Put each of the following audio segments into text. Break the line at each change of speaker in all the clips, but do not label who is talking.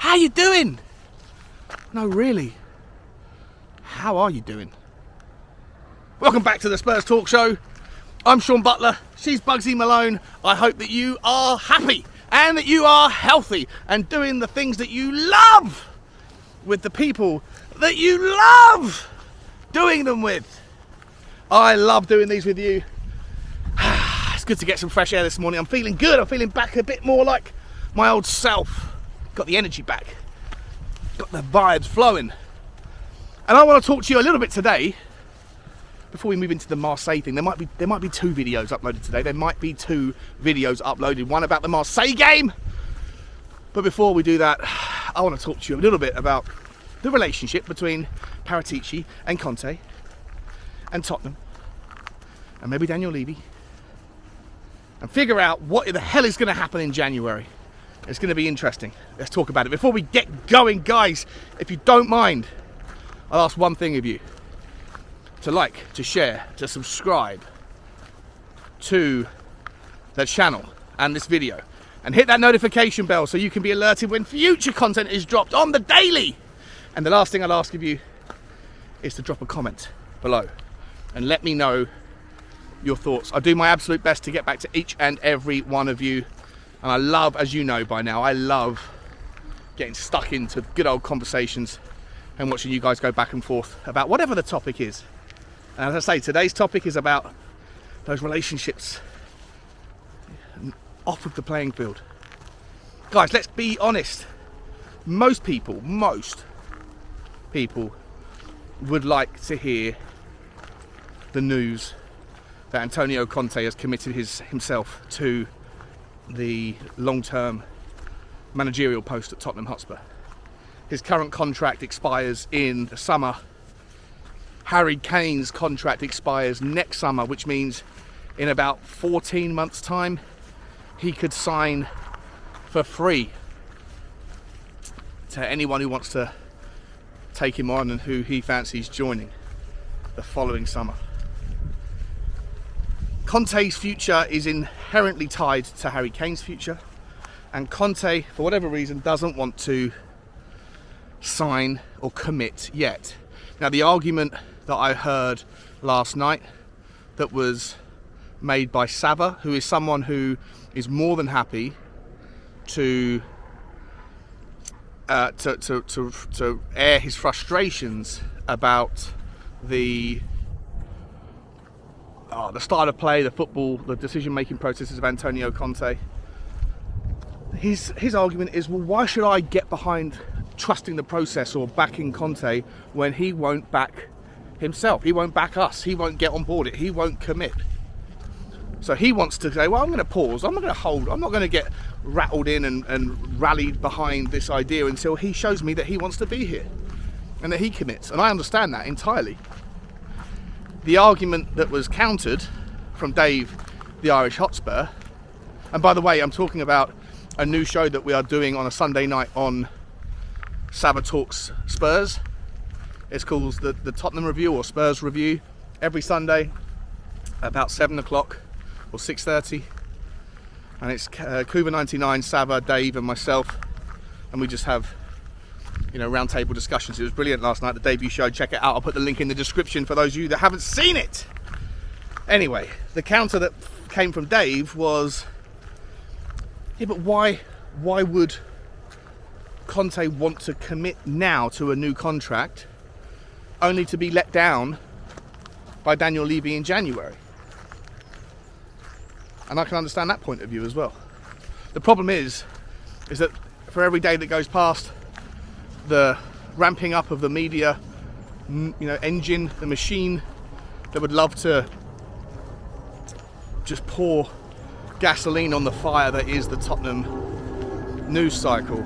How you doing? No, really. How are you doing? Welcome back to the Spurs Talk Show. I'm Sean Butler. She's Bugsy Malone. I hope that you are happy and that you are healthy and doing the things that you love with the people that you love doing them with. I love doing these with you. It's good to get some fresh air this morning. I'm feeling good. I'm feeling back a bit more like my old self. Got the energy back. Got the vibes flowing. And I want to talk to you a little bit today before we move into the Marseille thing. There might be two videos uploaded today. There might be two videos uploaded. One about the Marseille game. But before we do that, I want to talk to you a little bit about the relationship between Paratici and Conte and Tottenham and maybe Daniel Levy, and figure out what the hell is going to happen in January. It's going to be interesting. Let's talk about it. Before we get going, guys, if you don't mind, I'll ask one thing of you: to like, to share, to subscribe to the channel and this video, and hit that notification bell so you can be alerted when future content is dropped on the daily. And the last thing I'll ask of you is to drop a comment below and let me know your thoughts. I do my absolute best to get back to each and every one of you, and I love, as you know by now, I love getting stuck into good old conversations and watching you guys go back and forth about whatever the topic is. And as I say, today's topic is about those relationships off of the playing field. Guys, let's be honest. Most people would like to hear the news that Antonio Conte has committed himself to the long-term managerial post at Tottenham Hotspur. His current contract expires in the summer. Harry Kane's contract expires next summer, which means in about 14 months' time, he could sign for free to anyone who wants to take him on and who he fancies joining the following summer. Conte's future is inherently tied to Harry Kane's future, and Conte, for whatever reason, doesn't want to sign or commit yet. Now, the argument that I heard last night that was made by Sava, who is someone who is more than happy to air his frustrations about the style of play, the football, the decision-making processes of Antonio Conte. His argument is, well, why should I get behind trusting the process or backing Conte when he won't back himself? He won't back us. He won't get on board it. He won't commit. So he wants to say, well, I'm going to pause. I'm not going to hold. I'm not going to get rattled in and rallied behind this idea until he shows me that he wants to be here and that he commits. And I understand that entirely. The argument that was countered from Dave, the Irish Hotspur, and by the way, I'm talking about a new show that we are doing on a Sunday night on Sava Talks Spurs. It's called the Tottenham Review or Spurs Review, every Sunday about 7 o'clock or 6:30, and it's Cuba 99, Sava, Dave and myself, and we just have round table discussions. It was brilliant last night, the debut show. Check it out. I'll put the link in the description for those of you that haven't seen it. Anyway, the counter that came from Dave was, yeah, but why would Conte want to commit now to a new contract only to be let down by Daniel Levy in January? And I can understand that point of view as well. The problem is that for every day that goes past, the ramping up of the media, engine, the machine that would love to just pour gasoline on the fire that is the Tottenham news cycle.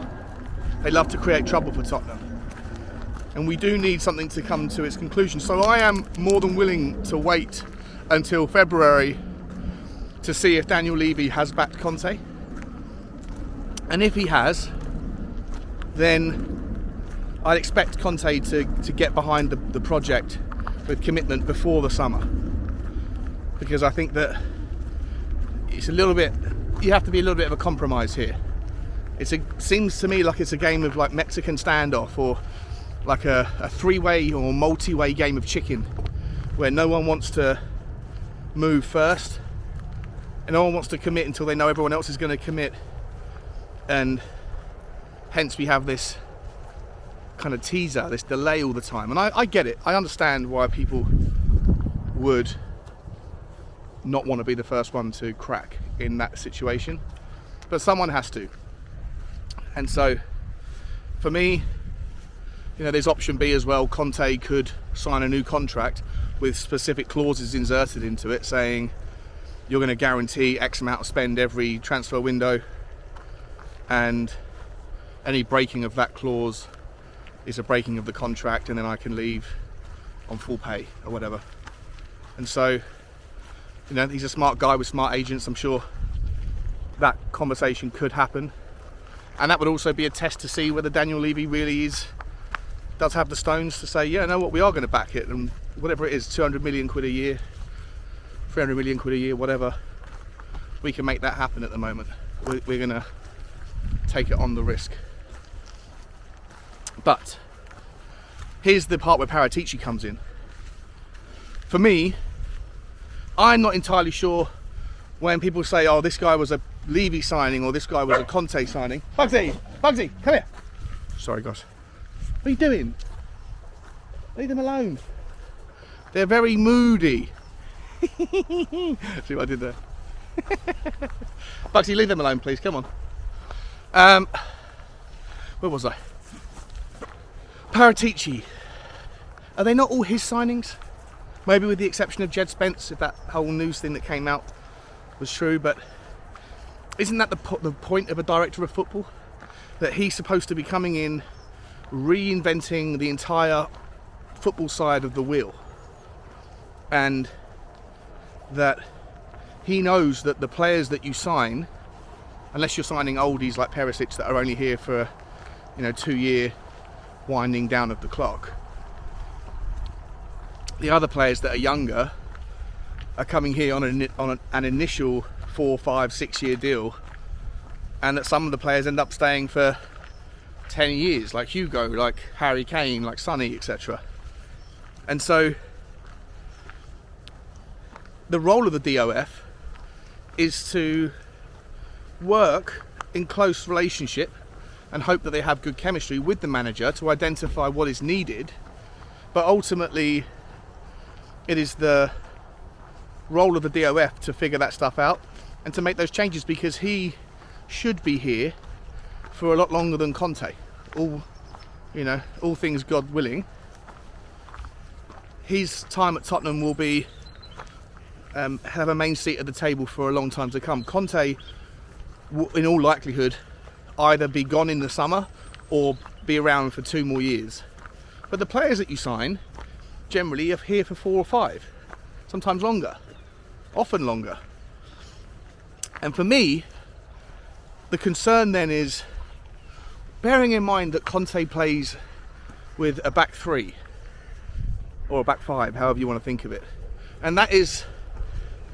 They love to create trouble for Tottenham. And we do need something to come to its conclusion. So I am more than willing to wait until February to see if Daniel Levy has backed Conte. And if he has, then I'd expect Conte to get behind the project with commitment before the summer. Because I think that it's a little bit, you have to be a little bit of a compromise here. seems to me like it's a game of like Mexican standoff, or like a three-way or multi-way game of chicken, where no one wants to move first and no one wants to commit until they know everyone else is going to commit, and hence we have this kind of teaser, this delay all the time. And I get it. I understand why people would not want to be the first one to crack in that situation, but someone has to. And so for me, you know, there's option B as well. Conte could sign a new contract with specific clauses inserted into it saying you're going to guarantee X amount of spend every transfer window, and any breaking of that clause is a breaking of the contract, and then I can leave on full pay or whatever. And so, you know, he's a smart guy with smart agents. I'm sure that conversation could happen. And that would also be a test to see whether Daniel Levy really does have the stones to say, yeah, no, what, we are going to back it, and whatever it is, 200 million quid a year, 300 million quid a year, whatever, we can make that happen at the moment. We're going to take it on the risk. But here's the part where Paratici comes in. For me, I'm not entirely sure when people say, oh, this guy was a Levy signing or this guy was a Conte signing. Bugsy, come here. Sorry, guys. What are you doing? Leave them alone. They're very moody. See what I did there? Bugsy, leave them alone, please. Come on. Where was I? Paratici. Are they not all his signings? Maybe with the exception of Jed Spence, if that whole news thing that came out was true. But isn't that the point of a director of football? That he's supposed to be coming in, reinventing the entire football side of the wheel, and that he knows that the players that you sign, unless you're signing oldies like Paratici that are only here for, 2-year winding down of the clock, the other players that are younger are coming here on an initial 4, 5, 6 year deal, and that some of the players end up staying for 10 years, like Hugo, like Harry Kane, like Sonny, etc. And so the role of the DOF is to work in close relationship and hope that they have good chemistry with the manager to identify what is needed. But ultimately, it is the role of the DOF to figure that stuff out and to make those changes, because he should be here for a lot longer than Conte. All things God willing. His time at Tottenham will be have a main seat at the table for a long time to come. Conte will, in all likelihood, either be gone in the summer or be around for 2 more years. But the players that you sign generally are here for 4 or 5, sometimes longer, often longer. And for me, the concern then is, bearing in mind that Conte plays with a back 3 or a back 5, however you want to think of it, and that is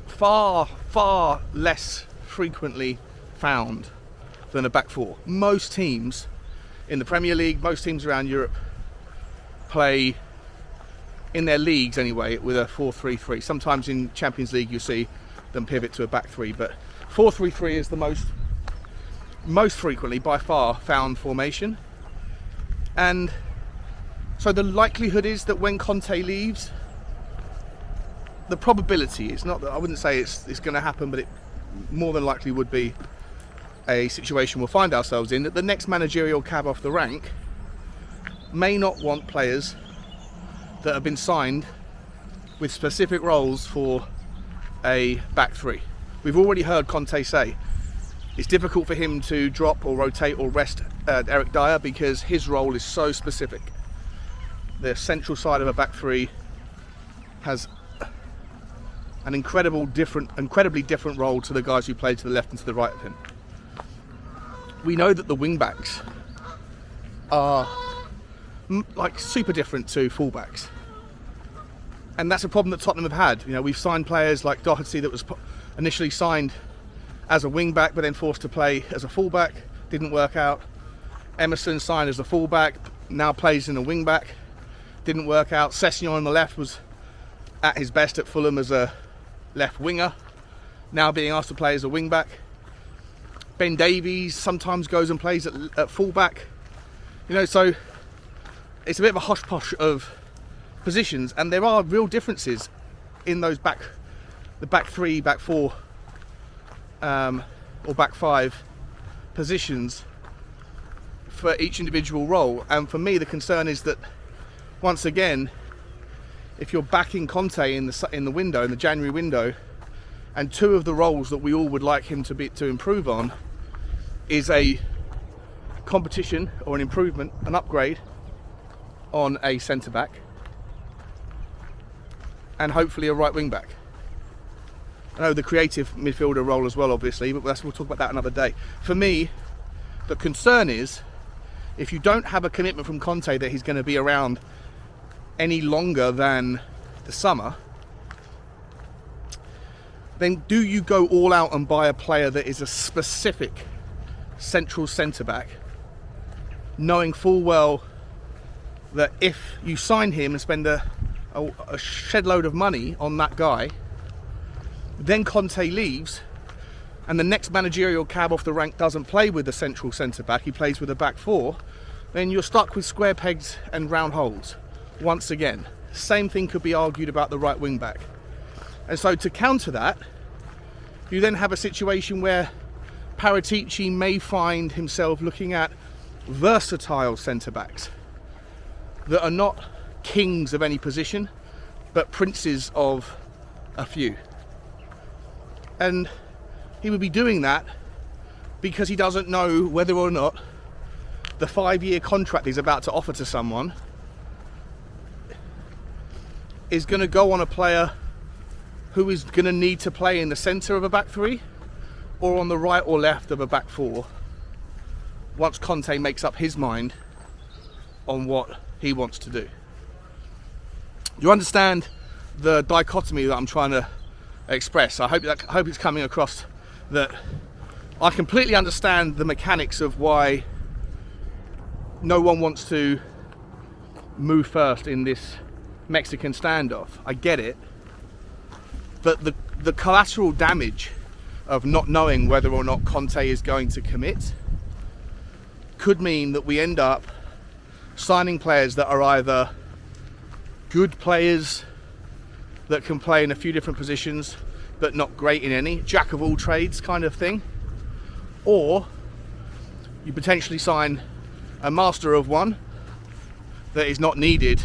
far, far less frequently found than a back 4. Most teams in the Premier League, most teams around Europe play, in their leagues anyway, with a 4-3-3. Sometimes in Champions League you see them pivot to a back 3, but 4-3-3 is the most frequently by far found formation. And so the likelihood is that when Conte leaves, the probability is not that, I wouldn't say it's going to happen, but it more than likely would be a situation we'll find ourselves in, that the next managerial cab off the rank may not want players that have been signed with specific roles for a back 3. We've already heard Conte say it's difficult for him to drop or rotate or rest Eric Dyer because his role is so specific. The central side of a back 3 has an incredibly different role to the guys who play to the left and to the right of him. We know that the wing backs are like super different to fullbacks, and that's a problem that Tottenham have had. We've signed players like Doherty that was initially signed as a wing back but then forced to play as a fullback, didn't work out. Emerson signed as a fullback, now plays in a wing back, didn't work out. Sessegnon on the left was at his best at Fulham as a left winger, now being asked to play as a wing back. Ben Davies sometimes goes and plays at fullback. You know, so it's a bit of a hodgepodge of positions, and there are real differences in those the back three, back four, or back five positions for each individual role. And for me, the concern is that once again, if you're backing Conte in the January window, and two of the roles that we all would like him to improve on is a competition or an improvement, an upgrade on a centre back, and hopefully a right wing back. I know the creative midfielder role as well, obviously, but we'll talk about that another day. For me, the concern is if you don't have a commitment from Conte that he's going to be around any longer than the summer, then do you go all out and buy a player that is a specific central centre back, knowing full well that if you sign him and spend a shed load of money on that guy, then Conte leaves and the next managerial cab off the rank doesn't play with the central centre back, he plays with a back four, then you're stuck with square pegs and round holes once again. Same thing could be argued about the right wing back. And so to counter that, you then have a situation where Paratici may find himself looking at versatile centre backs that are not kings of any position but princes of a few. And he would be doing that because he doesn't know whether or not the 5-year contract he's about to offer to someone is going to go on a player who is going to need to play in the centre of a back three or on the right or left of a back four once Conte makes up his mind on what he wants to do. You understand the dichotomy that I'm trying to express? I hope it's coming across that I completely understand the mechanics of why no one wants to move first in this Mexican standoff. I get it. But the collateral damage of not knowing whether or not Conte is going to commit could mean that we end up signing players that are either good players that can play in a few different positions but not great in any, jack of all trades kind of thing, or you potentially sign a master of one that is not needed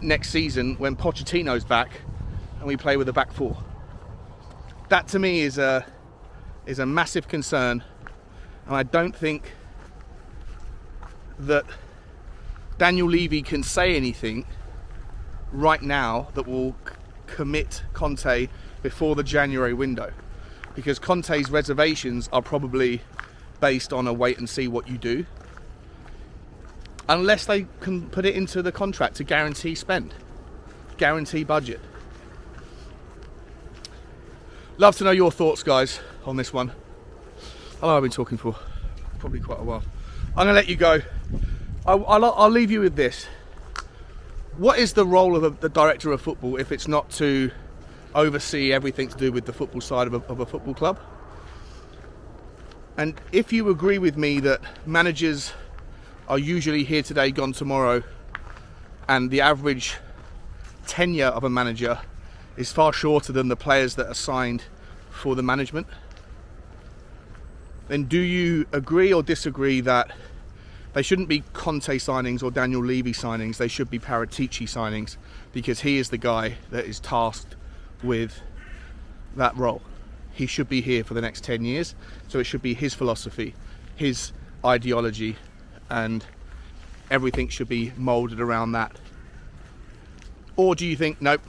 next season when Pochettino's back and we play with a back four. That to me is a massive concern, and I don't think that Daniel Levy can say anything right now that will commit Conte before the January window, because Conte's reservations are probably based on a wait and see what you do, unless they can put it into the contract to guarantee spend, guarantee budget. Love to know your thoughts, guys, on this one. I know I've been talking for probably quite a while. I'm going to let you go. I'll leave you with this. What is the role of the director of football if it's not to oversee everything to do with the football side of a football club? And if you agree with me that managers are usually here today, gone tomorrow, and the average tenure of a manager is far shorter than the players that are signed for the management, then do you agree or disagree that they shouldn't be Conte signings or Daniel Levy signings, they should be Paratici signings, because he is the guy that is tasked with that role. He should be here for the next 10 years, so it should be his philosophy, his ideology, and everything should be moulded around that. Or do you think, nope,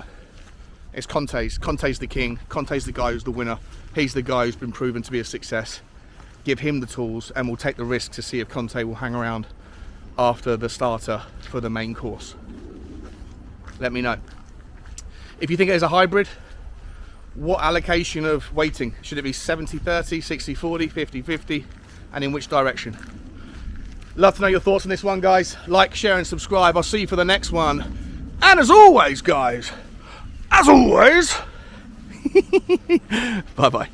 it's Conte's the king, Conte's the guy who's the winner, he's the guy who's been proven to be a success, give him the tools and we'll take the risk to see if Conte will hang around after the starter for the main course? Let me know. If you think it is a hybrid, what allocation of weighting? Should it be 70-30, 60-40, 50-50? and in which direction? Love to know your thoughts on this one, guys. Like, share and subscribe. I'll see you for the next one. And as always, guys, as always, bye-bye.